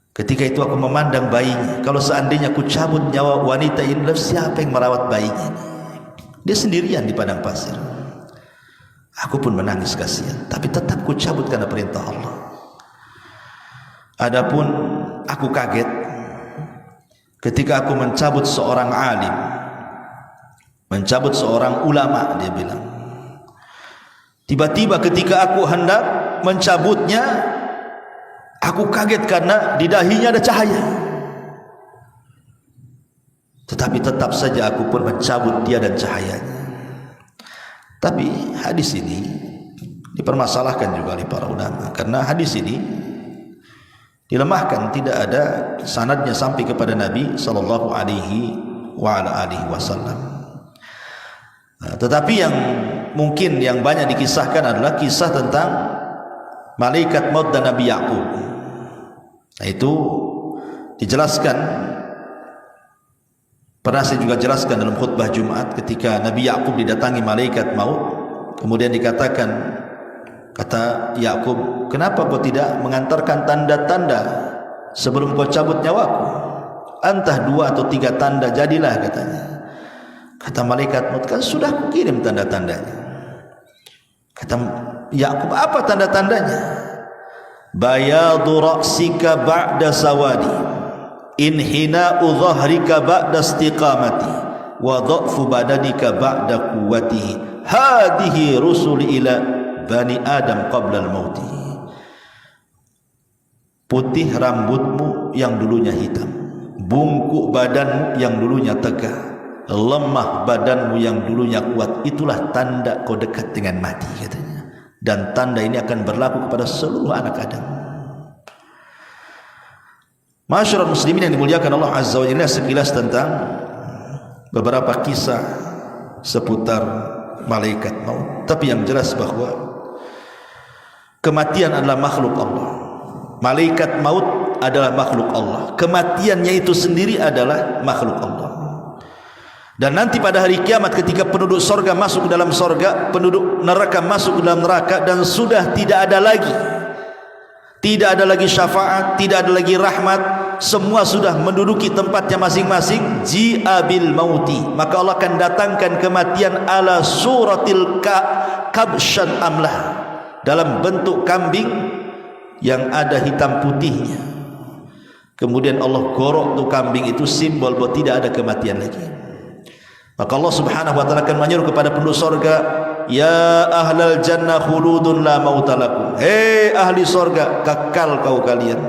Ketika itu aku memandang bayinya. Kalau seandainya aku cabut nyawa wanita ini, siapa yang merawat bayinya? Dia sendirian di padang pasir. Aku pun menangis kasihan, tapi tetap ku cabut karena perintah Allah. Adapun aku kaget ketika aku mencabut seorang alim, mencabut seorang ulama, dia bilang. Tiba-tiba ketika aku hendak mencabutnya, aku kaget karena di dahinya ada cahaya. tetapi tetap saja aku pun mencabut dia dan cahayanya. Tapi hadis ini dipermasalahkan juga oleh para ulama, karena hadis ini dilemahkan, tidak ada sanadnya sampai kepada Nabi sallallahu alaihi wasallam. Tetapi yang mungkin yang banyak dikisahkan adalah kisah tentang malaikat maut dan Nabi Yakub. Nah, itu dijelaskan, pernah saya juga jelaskan dalam khutbah Jumat, ketika Nabi Yakub didatangi malaikat maut, kemudian dikatakan, kata Yakub, kenapa kau tidak mengantarkan tanda-tanda sebelum kau cabut nyawaku? Entah 2 atau 3 tanda jadilah, katanya. Kata malaikat maut, kan sudah kukirim tanda-tandanya. Kata Yakub, apa tanda-tandanya? Bayadu ra'sika ba'da sawadi, inhina'u dhahrika ba'da istiqamati, wa dha'fu badanika ba'da quwwatihi, hadihi rusuli ila bani Adam qabla al-mauti. Putih rambutmu yang dulunya hitam, bungkuk badanmu yang dulunya tegak, lemah badanmu yang dulunya kuat, itulah tanda kau dekat dengan mati, katanya. Dan tanda ini akan berlaku kepada seluruh anak Adam. Masyarakat muslimin yang dimuliakan Allah Azza wa Jalla, sekilas tentang beberapa kisah seputar malaikat maut. Tapi yang jelas bahwa kematian adalah makhluk Allah. Malaikat maut adalah makhluk Allah. Kematiannya itu sendiri adalah makhluk Allah. Dan nanti pada hari kiamat, ketika penduduk sorga masuk ke dalam sorga, penduduk neraka masuk ke dalam neraka, dan sudah tidak ada lagi syafaat, tidak ada lagi rahmat, semua sudah menduduki tempatnya masing-masing. Ji'abil mauti, maka Allah akan datangkan kematian ala suratil kabshan amlah, dalam bentuk kambing yang ada hitam putihnya. Kemudian Allah gorok tuh kambing itu, simbol bahwa tidak ada kematian lagi. Maka Allah Subhanahu wa taala akan menyuruh kepada penduduk sorga, ya ahlal jannah khuludun la mautalakum. Hei ahli sorga, kekal kau kalian,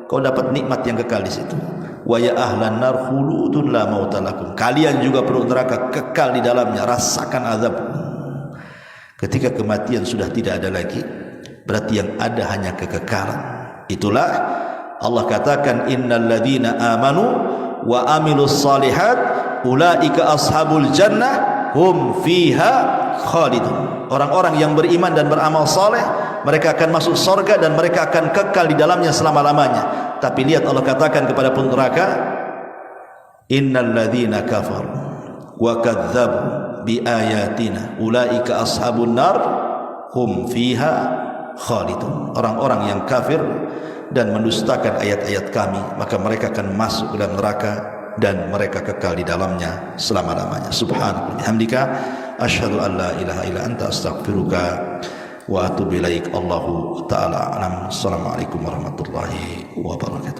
kau dapat nikmat yang kekal di situ. Wa ya ahlan nar khuludun la mautalakum, kalian juga penduduk neraka kekal di dalamnya, rasakan azab. Ketika kematian sudah tidak ada lagi, berarti yang ada hanya kekekalan. Itulah Allah katakan, innal ladzina amanu wa amilus salihat ulaika ashabul jannah hum fiha khalidun. Orang-orang yang beriman dan beramal saleh, mereka akan masuk surga dan mereka akan kekal di dalamnya selama-lamanya. Tapi lihat Allah katakan kepada penduduk neraka, innal ladzina kafaru wa kadzdzabu bi ayatina ulaika ashabun nar hum fiha khalidun. Orang-orang yang kafir dan mendustakan ayat-ayat kami, maka mereka akan masuk ke dalam neraka dan mereka kekal di dalamnya selama-lamanya. Subhanallah bihamdika asyhadu an la ilaha illa anta astaghfiruka wa atubu ilaik. Allahu taala alam. Assalamualaikum warahmatullahi wabarakatuh.